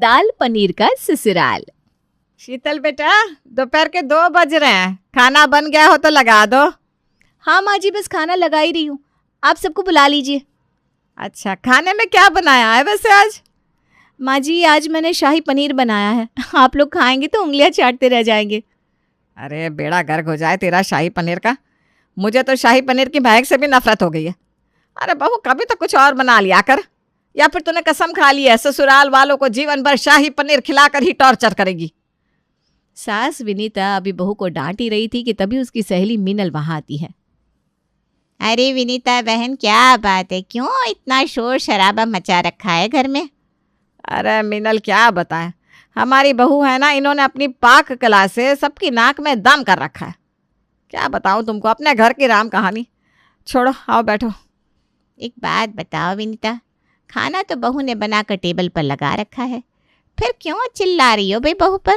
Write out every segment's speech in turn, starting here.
दाल पनीर का ससुराल। शीतल बेटा, दोपहर के 2 बज रहे हैं, खाना बन गया हो तो लगा दो। हाँ माँ जी, बस खाना लगा ही रही हूँ, आप सबको बुला लीजिए। अच्छा, खाने में क्या बनाया है वैसे आज? माँ जी, आज मैंने शाही पनीर बनाया है, आप लोग खाएंगे तो उंगलियां चाटते रह जाएंगे। अरे बेड़ा गर्क हो जाए तेरा शाही पनीर का। मुझे तो शाही पनीर की महक से भी नफरत हो गई है। अरे बहू, कभी तो कुछ और बना लिया कर, या फिर तूने कसम खा ली है ससुराल वालों को जीवन भर शाही पनीर खिलाकर ही टॉर्चर करेगी। सास विनीता अभी बहू को डांट ही रही थी कि तभी उसकी सहेली मीनल वहां आती है। अरे विनीता बहन, क्या बात है, क्यों इतना शोर शराबा मचा रखा है घर में? अरे मीनल, क्या बताएं, हमारी बहू है ना, इन्होंने अपनी पाक कला से सबकी नाक में दम कर रखा है। क्या बताऊं तुमको अपने घर की राम कहानी। छोड़ो, आओ बैठो। एक बात बताओ विनीता, खाना तो बहू ने बनाकर टेबल पर लगा रखा है, फिर क्यों चिल्ला रही हो भाई बहू पर?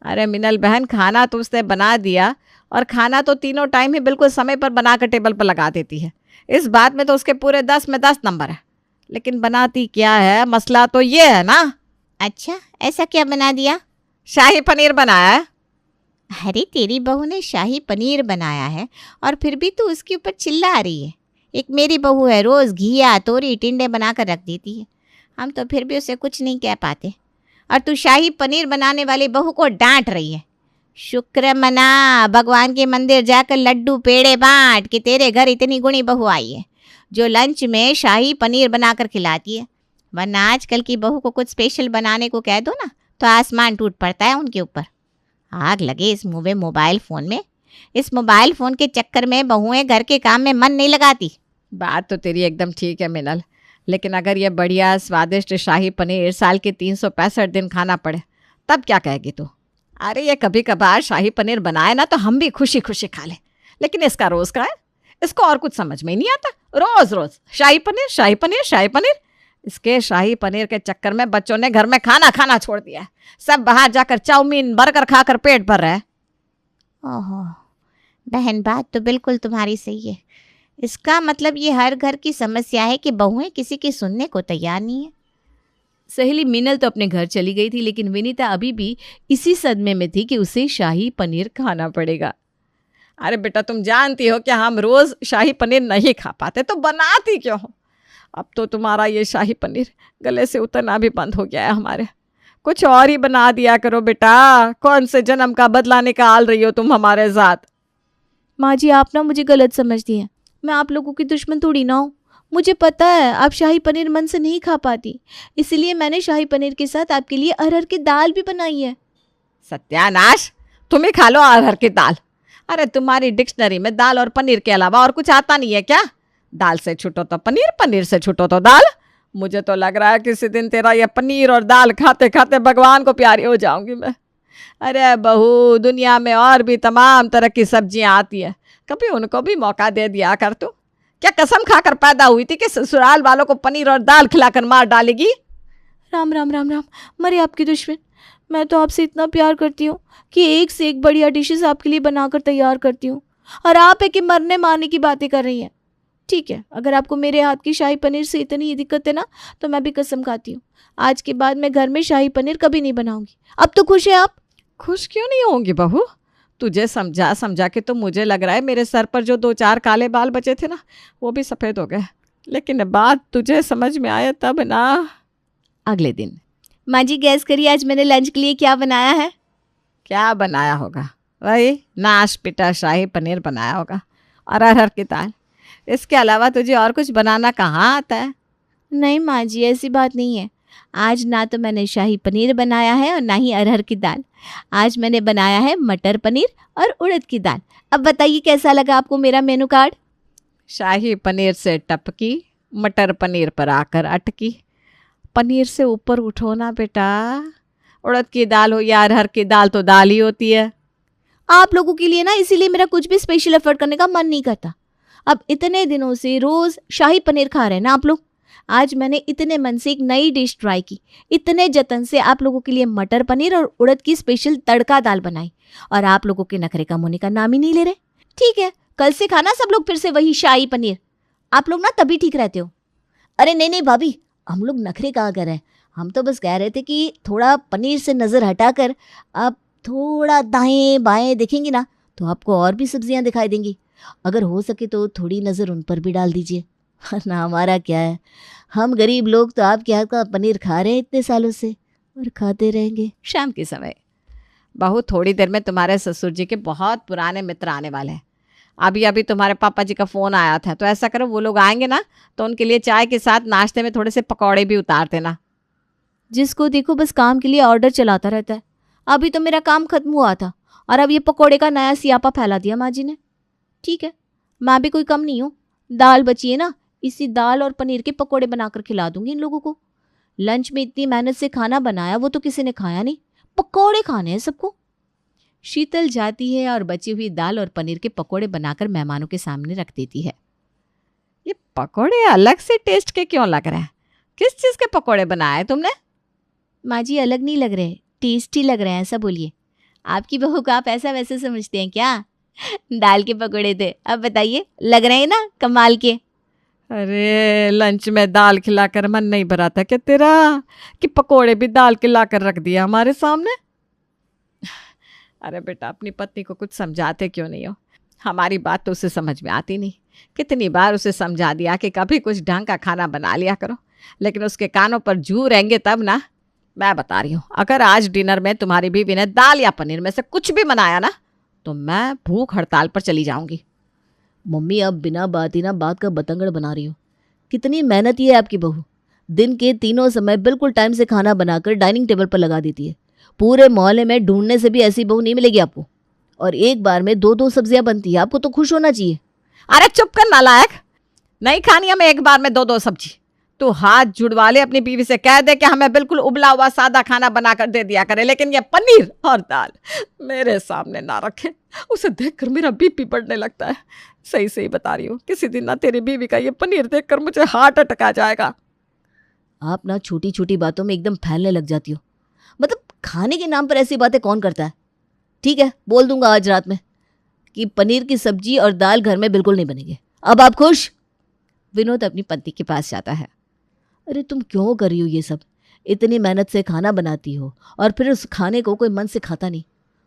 अरे मिनल बहन, खाना तो उसने बना दिया, और खाना तो तीनों टाइम ही बिल्कुल समय पर बनाकर टेबल पर लगा देती है। इस बात में तो उसके पूरे 10 में 10 नंबर है। लेकिन बनाती क्या है, मसला तो ये है ना। अच्छा, ऐसा क्या बना दिया? शाही पनीर बनाया है। अरे तेरी बहू ने शाही पनीर बनाया है और फिर भी तू उसके ऊपर चिल्ला रही है। एक मेरी बहू है, रोज़ घिया तोरी टिंडे बना कर रख देती है, हम तो फिर भी उसे कुछ नहीं कह पाते, और तू शाही पनीर बनाने वाली बहू को डांट रही है। शुक्र मना, भगवान के मंदिर जाकर लड्डू पेड़े बांट कि तेरे घर इतनी गुणी बहू आई है जो लंच में शाही पनीर बनाकर खिलाती है, वरना आजकल की बहू को कुछ स्पेशल बनाने को कह दो ना तो आसमान टूट पड़ता है उनके ऊपर। आग लगे इस मुँह में मोबाइल फ़ोन में। इस मोबाइल फ़ोन के चक्कर में बहुएं घर के काम में मन नहीं लगाती। बात तो तेरी एकदम ठीक है मिनल, लेकिन अगर ये बढ़िया स्वादिष्ट शाही पनीर साल के 365 दिन खाना पड़े तब क्या कहेगी तू? अरे ये कभी कभार शाही पनीर बनाए ना तो हम भी खुशी खुशी खा लें, लेकिन इसका रोज़ का है, इसको और कुछ समझ में ही नहीं आता। रोज़ रोज़ शाही पनीर शाही पनीर शाही पनीर। इसके शाही पनीर के चक्कर में बच्चों ने घर में खाना खाना छोड़ दिया है। सब बाहर जाकर चाउमीन बर्गर खाकर पेट भर रहे हैं। ओहो बहन, बात तो बिल्कुल तुम्हारी सही है। इसका मतलब ये हर घर की समस्या है कि बहुएं किसी की सुनने को तैयार नहीं है। सहेली मीनल तो अपने घर चली गई थी, लेकिन विनीता अभी भी इसी सदमे में थी कि उसे शाही पनीर खाना पड़ेगा। अरे बेटा, तुम जानती हो कि हम रोज़ शाही पनीर नहीं खा पाते, तो बनाती क्यों हो? अब तो तुम्हारा ये शाही पनीर गले से उतरना भी बंद हो गया है हमारे। कुछ और ही बना दिया करो बेटा। कौन से जन्म का बदला निकाल रही हो तुम हमारे साथ? माँ जी, आप ना मुझे गलत समझती हैं। मैं आप लोगों की दुश्मन थोड़ी ना हूँ। मुझे पता है आप शाही पनीर मन से नहीं खा पाती, इसलिए मैंने शाही पनीर के साथ आपके लिए अरहर की दाल भी बनाई है। सत्यानाश, तुम ही खा लो अरहर की दाल। अरे तुम्हारी डिक्शनरी में दाल और पनीर के अलावा और कुछ आता नहीं है क्या? दाल से छूटो तो पनीर, पनीर से छूटो तो दाल। मुझे तो लग रहा है किसी दिन तेरा ये पनीर और दाल खाते खाते भगवान को प्यारी हो जाऊंगी मैं। अरे बहू, दुनिया में और भी तमाम तरह की सब्जियां आती है, कभी उनको भी मौका दे दिया कर। तू क्या कसम खाकर पैदा हुई थी कि ससुराल वालों को पनीर और दाल खिलाकर मार डालेगी? राम राम राम राम, मरे आपकी दुश्मन। मैं तो आपसे इतना प्यार करती हूँ कि एक से एक बढ़िया डिशेस आपके लिए बनाकर तैयार करती हूँ, और आप है कि मरने मारने की बातें कर रही हैं। ठीक है, अगर आपको मेरे हाथ की शाही पनीर से इतनी ही दिक्कत है ना, तो मैं भी कसम खाती हूँ आज के बाद मैं घर में शाही पनीर कभी नहीं बनाऊंगी। अब तो खुश है आप? खुश क्यों नहीं होंगी बहू? तुझे समझा समझा के तो मुझे लग रहा है मेरे सर पर जो 2-4 काले बाल बचे थे ना, वो भी सफ़ेद हो गए। लेकिन बात तुझे समझ में आया तब ना। अगले दिन, माँ जी गैस करिए, आज मैंने लंच के लिए क्या बनाया है? क्या बनाया होगा? वही नाश पिटा शाही पनीर बनाया होगा और अरहर की दाल। इसके अलावा तुझे और कुछ बनाना कहाँ आता है? नहीं माँ जी, ऐसी बात नहीं है। आज ना तो मैंने शाही पनीर बनाया है और ना ही अरहर की दाल। आज मैंने बनाया है मटर पनीर और उड़द की दाल। अब बताइए कैसा लगा आपको मेरा मेनू कार्ड? शाही पनीर से टपकी, मटर पनीर पर आकर अटकी। पनीर से ऊपर उठो ना बेटा। उड़द की दाल हो या अरहर की दाल तो दाल ही होती है। आप लोगों के लिए ना इसीलिए मेरा कुछ भी स्पेशल एफर्ट करने का मन नहीं करता। अब इतने दिनों से रोज़ शाही पनीर खा रहे हैं ना आप लोग। आज मैंने इतने मन से एक नई डिश ट्राई की, इतने जतन से आप लोगों के लिए मटर पनीर और उड़द की स्पेशल तड़का दाल बनाई, और आप लोगों के नखरे कम होने का नाम ही नहीं ले रहे। ठीक है, कल से खाना सब लोग फिर से वही शाही पनीर। आप लोग ना तभी ठीक रहते हो। अरे नहीं नहीं भाभी, हम लोग नखरे कहाँ कर रहे हैं, हम तो बस कह रहे थे कि थोड़ा पनीर से नज़र हटाकर आप थोड़ा दाएं बाएं देखेंगी ना तो आपको और भी सब्जियां दिखाई देंगी। अगर हो सके तो थोड़ी नज़र उन पर भी डाल दीजिए, वरना हमारा क्या है, हम गरीब लोग तो आपके हाथ का पनीर खा रहे हैं इतने सालों से और खाते रहेंगे। शाम के समय बहू, थोड़ी देर में तुम्हारे ससुर जी के बहुत पुराने मित्र आने वाले हैं। अभी अभी तुम्हारे पापा जी का फ़ोन आया था, तो ऐसा करो वो लोग आएंगे ना तो उनके लिए चाय के साथ नाश्ते में थोड़े से पकौड़े भी उतार देना। जिसको देखो बस काम के लिए ऑर्डर चलाता रहता है। अभी तो मेरा काम खत्म हुआ था और अब ये पकोड़े का नया सियापा फैला दिया माँ जी ने। ठीक है, मैं भी कोई कम नहीं हूँ, दाल बची है ना, इसी दाल और पनीर के पकोड़े बनाकर खिला दूंगी इन लोगों को। लंच में इतनी मेहनत से खाना बनाया वो तो किसी ने खाया नहीं, पकोड़े खाने हैं सबको। शीतल जाती है और बची हुई दाल और पनीर के पकोड़े बनाकर मेहमानों के सामने रख देती है। ये पकोड़े अलग से टेस्ट के क्यों लग रहे हैं? किस चीज़ के पकोड़े बनाए तुमने? माँ जी अलग नहीं लग रहे, टेस्टी लग रहे हैं, ऐसा बोलिए। आपकी बहू को आप ऐसा वैसे समझते हैं क्या? दाल के पकोड़े थे, अब बताइए लग रहे हैं ना कमाल के। अरे लंच में दाल खिलाकर मन नहीं भरा था क्या तेरा, कि पकोड़े भी दाल के लाकर रख दिया हमारे सामने? अरे बेटा, अपनी पत्नी को कुछ समझाते क्यों नहीं हो? हमारी बात तो उसे समझ में आती नहीं। कितनी बार उसे समझा दिया कि कभी कुछ ढंग का खाना बना लिया करो, लेकिन उसके कानों पर जू रहेंगे तब ना। मैं बता रही हूँ, अगर आज डिनर में तुम्हारी बीवी ने दाल या पनीर में से कुछ भी बनाया ना तो मैं भूख हड़ताल पर चली जाऊंगी। मम्मी अब बिना बात ही ना बात का बतंगड़ बना रही हो। कितनी मेहनती है आपकी बहू, दिन के तीनों समय बिल्कुल टाइम से खाना बनाकर डाइनिंग टेबल पर लगा देती है। पूरे मोहल्ले में ढूंढने से भी ऐसी बहू नहीं मिलेगी आपको। और एक बार में 2-2 सब्जियां बनती है, आपको तो खुश होना चाहिए। अरे चुप कर नालायक, नहीं खानी हमें एक बार में 2-2 सब्जी। तू हाथ जुड़वा ले अपनी बीवी से, कह दे कि हमें बिल्कुल उबला हुआ सादा खाना बनाकर दे दिया करे, लेकिन ये पनीर और दाल मेरे सामने ना रखे। उसे देखकर मेरा बीपी बढ़ने लगता है। सही सही बता रही हूँ, किसी दिन ना तेरी बीवी का ये पनीर देखकर मुझे हार्ट अटैक आ जाएगा। आप ना छोटी छोटी बातों में एकदम फैलने लग जाती हो। मतलब खाने के नाम पर ऐसी बातें कौन करता है? ठीक है, बोल दूंगा आज रात में कि पनीर की सब्जी और दाल घर में बिल्कुल नहीं बनेंगे। अब आप खुश? विनोद अपनी पत्नी के पास जाता है। अरे तुम क्यों कर रही हो ये सब? इतनी मेहनत से खाना बनाती हो और फिर उस खाने को कोई मन से खाता नहीं।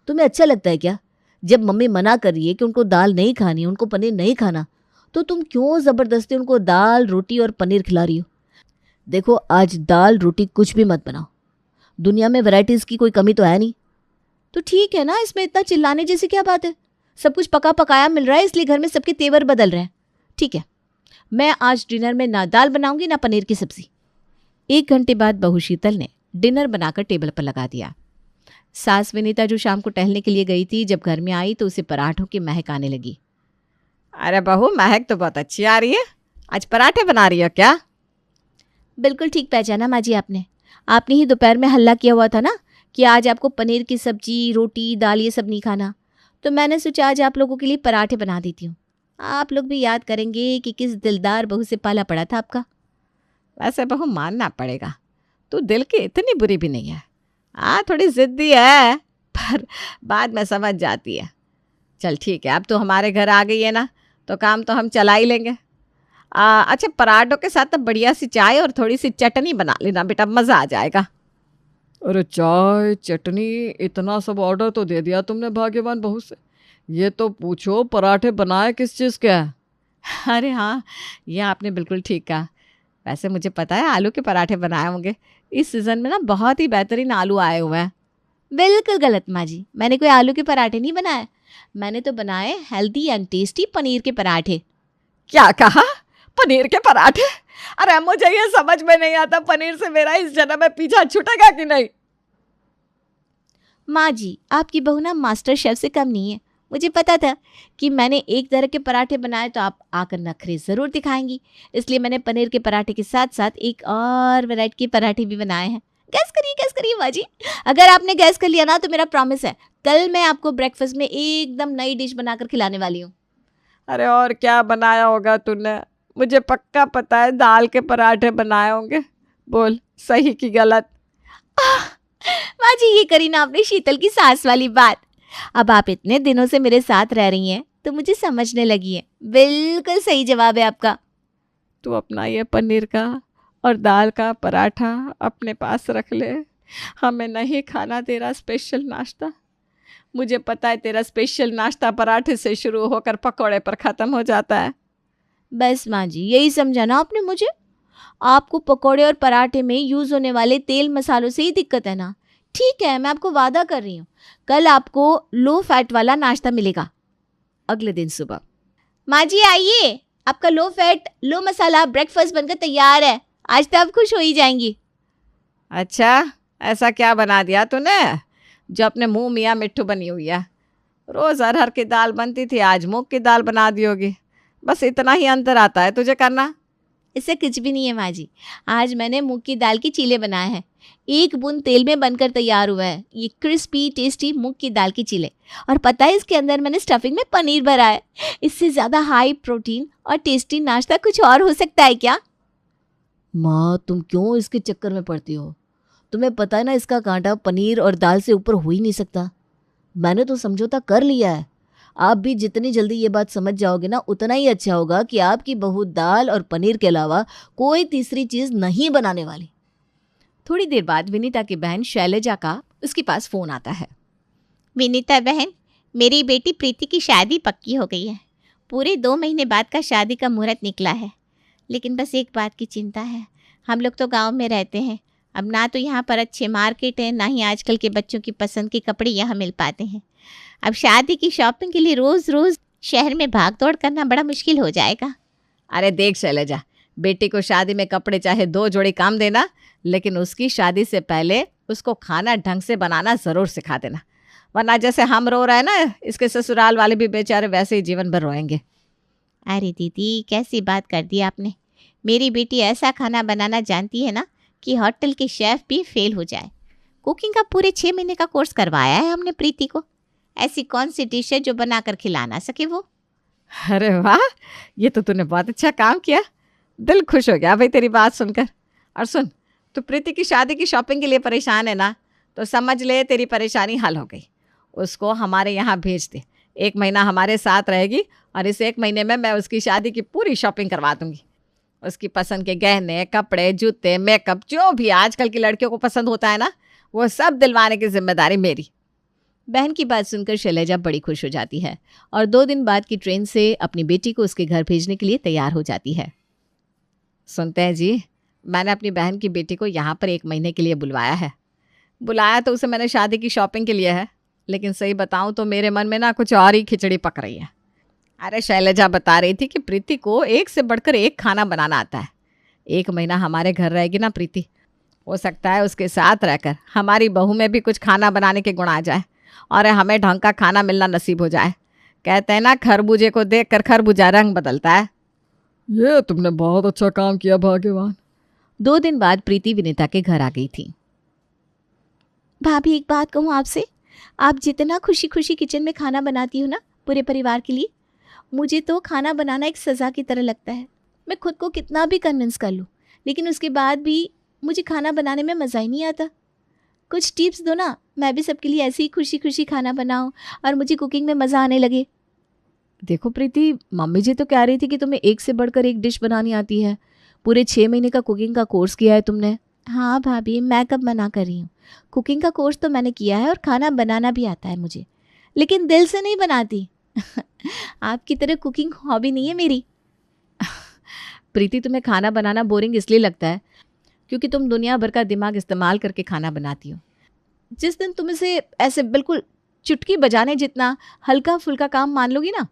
तुम्हें अच्छा लगता है क्या? जब मम्मी मना कर रही है कि उनको दाल नहीं खानी, उनको पनीर नहीं खाना, तो तुम क्यों ज़बरदस्ती उनको दाल रोटी और पनीर खिला रही हो? देखो, आज दाल रोटी कुछ भी मत बनाओ, दुनिया में वैरायटीज़ की कोई कमी तो है नहीं। तो ठीक है ना, इसमें इतना चिल्लाने जैसी क्या बात है? सब कुछ पका पकाया मिल रहा है, इसलिए घर में सबके तेवर बदल रहे हैं। ठीक है, मैं आज डिनर में ना दाल बनाऊंगी ना पनीर की सब्जी। 1 घंटे बाद बहू शीतल ने डिनर बनाकर टेबल पर लगा दिया। सास विनीता जो शाम को टहलने के लिए गई थी, जब घर में आई तो उसे पराठों की महक आने लगी। अरे बहू, महक तो बहुत अच्छी आ रही है। आज पराठे बना रही हो क्या? बिल्कुल ठीक पहचाना माँ जी आपने। आपने ही दोपहर में हल्ला किया हुआ था ना कि आज आपको पनीर की सब्जी, रोटी, दाल ये सब नहीं खाना, तो मैंने सोचा आज आप लोगों के लिए पराठे बना देती हूँ। आप लोग भी याद करेंगे कि किस दिलदार बहू से पाला पड़ा था आपका। वैसे बहू मानना पड़ेगा, तू दिल की इतनी बुरी भी नहीं है। थोड़ी ज़िद्दी है, पर बाद में समझ जाती है। चल ठीक है, अब तो हमारे घर आ गई है ना, तो काम तो हम चला ही लेंगे। अच्छा, पराठों के साथ अब बढ़िया सी चाय और थोड़ी सी चटनी बना लेना बेटा, मज़ा आ जाएगा। अरे चाय चटनी इतना सब ऑर्डर तो दे दिया तुमने भाग्यवान बहू से। ये तो पूछो पराठे बनाए किस चीज़ के हैं? अरे हाँ, ये आपने बिल्कुल ठीक कहा। वैसे मुझे पता है आलू के पराठे बनाए होंगे। इस सीज़न में ना बहुत ही बेहतरीन आलू आए हुए हैं। बिल्कुल गलत माँ जी, मैंने कोई आलू के पराठे नहीं बनाए। मैंने तो बनाए हेल्दी एंड टेस्टी पनीर के पराठे। क्या कहा? पनीर के पराठे? अरे मुझे ये समझ में नहीं आता, पनीर से मेरा इस जन्म में पीछा छूटेगा कि नहीं? माँ जी, आपकी बहू ना मास्टर शेफ से कम नहीं है। मुझे पता था कि मैंने एक तरह के पराठे बनाए तो आप आकर नखरे ज़रूर दिखाएंगी, इसलिए मैंने पनीर के पराठे के साथ साथ एक और वैरायटी के पराठे भी बनाए हैं। गैस करिए माँ जी। अगर आपने गैस कर लिया ना तो मेरा प्रॉमिस है, कल मैं आपको ब्रेकफास्ट में एकदम नई डिश बनाकर खिलाने वाली हूँ। अरे और क्या बनाया होगा तूने? मुझे पक्का पता है दाल के पराठे बनाए होंगे। बोल सही कि गलत? माँ जी, ये करी ना आपने शीतल की सास वाली बात। अब आप इतने दिनों से मेरे साथ रह रही हैं तो मुझे समझने लगी है। बिल्कुल सही जवाब है आपका। तू अपना ये पनीर का और दाल का पराठा अपने पास रख ले। हमें नहीं खाना तेरा स्पेशल नाश्ता। मुझे पता है तेरा स्पेशल नाश्ता पराठे से शुरू होकर पकौड़े पर ख़त्म हो जाता है। बस माँ जी, यही समझाना आपने मुझे। आपको पकौड़े और पराठे में यूज़ होने वाले तेल मसालों से ही दिक्कत है ना। ठीक है, मैं आपको वादा कर रही हूँ, कल आपको लो फैट वाला नाश्ता मिलेगा। अगले दिन सुबह, माँ जी आइए, आपका लो फैट लो मसाला ब्रेकफास्ट बनकर तैयार है। आज तो आप खुश हो ही जाएंगी। अच्छा, ऐसा क्या बना दिया तूने जो अपने मुंह मियाँ मिट्ठू बनी हुई है? रोज़ अरहर की दाल बनती थी, आज मूंग की दाल बना दी होगी। बस इतना ही अंतर आता है तुझे करना। इससे कुछ भी नहीं है माँ जी। आज मैंने मूंग की दाल की चीले बनाए हैं, एक बूंद तेल में बनकर तैयार हुआ है ये क्रिस्पी टेस्टी मूंग की दाल की चीले। और पता है इसके अंदर मैंने स्टफिंग में पनीर भरा है। इससे ज़्यादा हाई प्रोटीन और टेस्टी नाश्ता कुछ और हो सकता है क्या? माँ, तुम क्यों इसके चक्कर में पड़ती हो? तुम्हें पता है ना, इसका कांटा पनीर और दाल से ऊपर हो ही नहीं सकता। मैंने तो समझौता कर लिया है। आप भी जितनी जल्दी ये बात समझ जाओगे ना, उतना ही अच्छा होगा कि आपकी बहू दाल और पनीर के अलावा कोई तीसरी चीज़ नहीं बनाने वाली। थोड़ी देर बाद विनीता की बहन शैलजा का उसके पास फ़ोन आता है। विनीता बहन, मेरी बेटी प्रीति की शादी पक्की हो गई है। पूरे 2 महीने बाद का शादी का मुहूर्त निकला है। लेकिन बस एक बात की चिंता है, हम लोग तो गांव में रहते हैं। अब ना तो यहाँ पर अच्छे मार्केट है, ना ही आजकल के बच्चों की पसंद के कपड़े यहाँ मिल पाते हैं। अब शादी की शॉपिंग के लिए रोज़ रोज़ शहर में भाग दौड़ करना बड़ा मुश्किल हो जाएगा। अरे देख शैलजा, बेटी को शादी में कपड़े चाहे 2 जोड़ी काम देना, लेकिन उसकी शादी से पहले उसको खाना ढंग से बनाना ज़रूर सिखा देना। वरना जैसे हम रो रहे हैं ना, इसके ससुराल वाले भी बेचारे वैसे ही जीवन भर रोएंगे। अरे दीदी, कैसी बात कर दी आपने। मेरी बेटी ऐसा खाना बनाना जानती है ना कि होटल के शेफ़ भी फेल हो जाए। कुकिंग का पूरे 6 महीने का कोर्स करवाया है हमने प्रीति को। ऐसी कौन सी डिश है जो बना कर खिला ना सके वो? अरे वाह, ये तो तूने बहुत अच्छा काम किया। दिल खुश हो गया भाई तेरी बात सुनकर। और सुन, तू प्रीति की शादी की शॉपिंग के लिए परेशान है ना, तो समझ ले तेरी परेशानी हल हो गई। उसको हमारे यहाँ भेज दे। 1 महीना हमारे साथ रहेगी और इस 1 महीने में मैं उसकी शादी की पूरी शॉपिंग करवा दूंगी। उसकी पसंद के गहने, कपड़े, जूते, मेकअप, जो भी आजकल की लड़कियों को पसंद होता है ना, वो सब दिलवाने की जिम्मेदारी मेरी। बहन की बात सुनकर शैलजा बड़ी खुश हो जाती है और 2 दिन बाद की ट्रेन से अपनी बेटी को उसके घर भेजने के लिए तैयार हो जाती है। सुनते हैं जी, मैंने अपनी बहन की बेटी को यहाँ पर 1 महीने के लिए बुलवाया है। बुलाया तो उसे मैंने शादी की शॉपिंग के लिए है, लेकिन सही बताऊँ तो मेरे मन में ना कुछ और ही खिचड़ी पक रही है। अरे शैलजा बता रही थी कि प्रीति को एक से बढ़कर एक खाना बनाना आता है। 1 महीना हमारे घर रहेगी ना प्रीति, हो सकता है उसके साथ रहकर हमारी बहू में भी कुछ खाना बनाने के गुण आ जाए और हमें ढंग का खाना मिलना नसीब हो जाए। कहते हैं ना, खरबूजे को देखकर खरबूजा रंग बदलता है। ये तुमने बहुत अच्छा काम किया भाग्यवान। 2 दिन बाद प्रीति विनीता के घर आ गई थी। भाभी, एक बात कहूँ आपसे, आप जितना खुशी खुशी किचन में खाना बनाती हो ना पूरे परिवार के लिए, मुझे तो खाना बनाना एक सज़ा की तरह लगता है। मैं खुद को कितना भी कन्विंस कर लूँ, लेकिन उसके बाद भी मुझे खाना बनाने में मज़ा ही नहीं आता। कुछ टिप्स दो ना, मैं भी सबके लिए ऐसे ही खुशी खुशी खाना बनाऊँ और मुझे कुकिंग में मज़ा आने लगे। देखो प्रीति, मम्मी जी तो कह रही थी कि तुम्हें एक से बढ़कर एक डिश बनानी आती है। पूरे 6 महीने का कुकिंग का कोर्स किया है तुमने। हाँ भाभी, मैं कब मना कर रही हूँ। कुकिंग का कोर्स तो मैंने किया है और खाना बनाना भी आता है मुझे, लेकिन दिल से नहीं बनाती। आपकी तरह कुकिंग हॉबी नहीं है मेरी। प्रीति, तुम्हें खाना बनाना बोरिंग इसलिए लगता है क्योंकि तुम दुनिया भर का दिमाग इस्तेमाल करके खाना बनाती हो। जिस दिन तुम इसे ऐसे बिल्कुल चुटकी बजाने जितना हल्का फुल्का काम मान लोगी ना,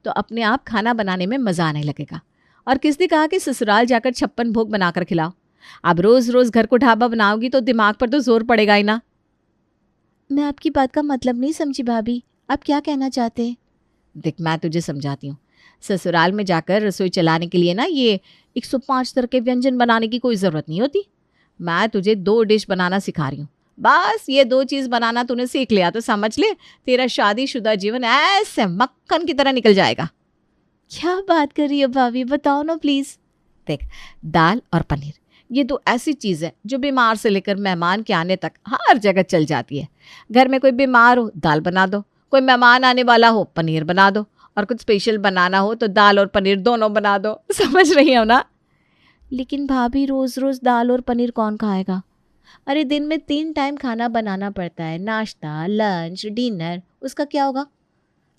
तो अपने आप खाना बनाने में मज़ा आने लगेगा। और किसने कहा कि ससुराल जाकर 56 भोग बनाकर खिलाओ। अब रोज़ रोज़ घर को ढाबा बनाओगी तो दिमाग पर तो जोर पड़ेगा ही ना। मैं आपकी बात का मतलब नहीं समझी भाभी, आप क्या कहना चाहते हैं? देख, मैं तुझे समझाती हूँ। ससुराल में जाकर रसोई चलाने के लिए ना ये 105 तरह के व्यंजन बनाने की कोई ज़रूरत नहीं होती। मैं तुझे 2 डिश बनाना सिखा रही हूँ। बस ये 2 चीज़ बनाना तूने सीख लिया तो समझ ले तेरा शादीशुदा जीवन ऐसे मक्खन की तरह निकल जाएगा। क्या बात कर रही हो भाभी, बताओ ना प्लीज़। देख, दाल और पनीर ये 2 ऐसी चीज़ है जो बीमार से लेकर मेहमान के आने तक हर जगह चल जाती है। घर में कोई बीमार हो, दाल बना दो। कोई मेहमान आने वाला हो, पनीर बना दो। और कुछ स्पेशल बनाना हो तो दाल और पनीर दोनों बना दो। समझ रही हो ना? लेकिन भाभी रोज़ रोज़ दाल और पनीर कौन खाएगा? अरे दिन में 3 टाइम खाना बनाना पड़ता है, नाश्ता, लंच, डिनर, उसका क्या होगा?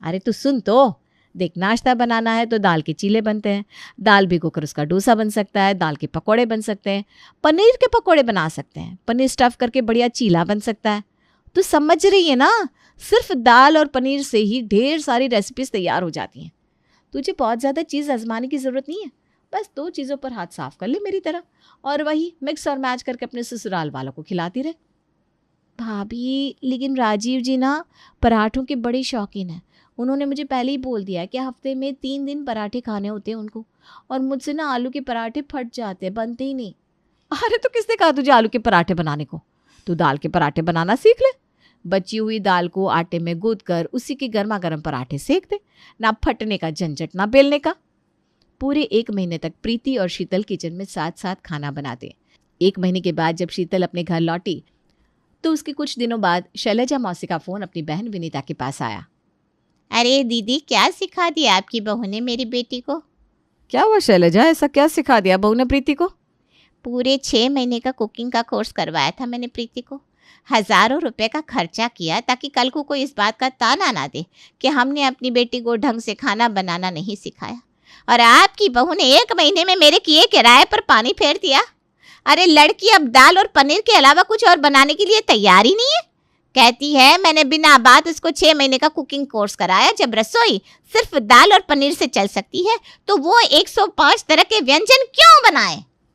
अरे तू सुन तो, देख नाश्ता बनाना है तो दाल के चीले बनते हैं, दाल भिगोकर उसका डोसा बन सकता है, दाल के पकोड़े बन सकते हैं, पनीर के पकोड़े बना सकते हैं, पनीर स्टफ़ करके बढ़िया चीला बन सकता है। तू समझ रही है ना, सिर्फ दाल और पनीर से ही ढेर सारी रेसिपीज तैयार हो जाती हैं। तुझे बहुत ज़्यादा चीज़ आजमाने की ज़रूरत नहीं है, बस 2 चीज़ों पर हाथ साफ कर ले मेरी तरह, और वही मिक्स और मैच करके अपने ससुराल वालों को खिलाती रहे। भाभी लेकिन राजीव जी ना पराठों के बड़े शौकीन हैं। उन्होंने मुझे पहले ही बोल दिया है कि हफ्ते में 3 दिन पराठे खाने होते हैं उनको, और मुझसे ना आलू के पराठे फट जाते हैं, बनते ही नहीं। अरे तो किसने कहा तुझे आलू के पराठे बनाने को? तू दाल के पराठे बनाना सीख ले। बची हुई दाल को आटे में गूंथ कर उसी के गर्मा गर्म पराठे सेक दे, ना फटने का झंझट ना बेलने का। पूरे 1 महीने तक प्रीति और शीतल किचन में साथ साथ खाना बनाते। 1 महीने के बाद जब शीतल अपने घर लौटी तो उसके कुछ दिनों बाद शैलजा मौसी का फ़ोन अपनी बहन विनीता के पास आया। अरे दीदी, क्या सिखा दिया आपकी बहू ने मेरी बेटी को? क्या हुआ शैलजा, ऐसा क्या सिखा दिया बहू ने प्रीति को? पूरे 6 महीने का कुकिंग का कोर्स करवाया था मैंने प्रीति को। हज़ारों रुपए का खर्चा किया ताकि कल को कोई इस बात का ताना ना दे कि हमने अपनी बेटी को ढंग से खाना बनाना नहीं सिखाया। और आपकी बहू ने 1 महीने में मेरे किए किराए पर पानी फेर दिया। अरे लड़की अब दाल और पनीर के अलावा कुछ और बनाने के लिए तैयार ही नहीं है। कहती है मैंने बिना बात उसको 6 महीने का कुकिंग कोर्स कराया। जब रसोई सिर्फ दाल और पनीर से चल सकती है तो वो 105 तरह के व्यंजन क्यों बनाए?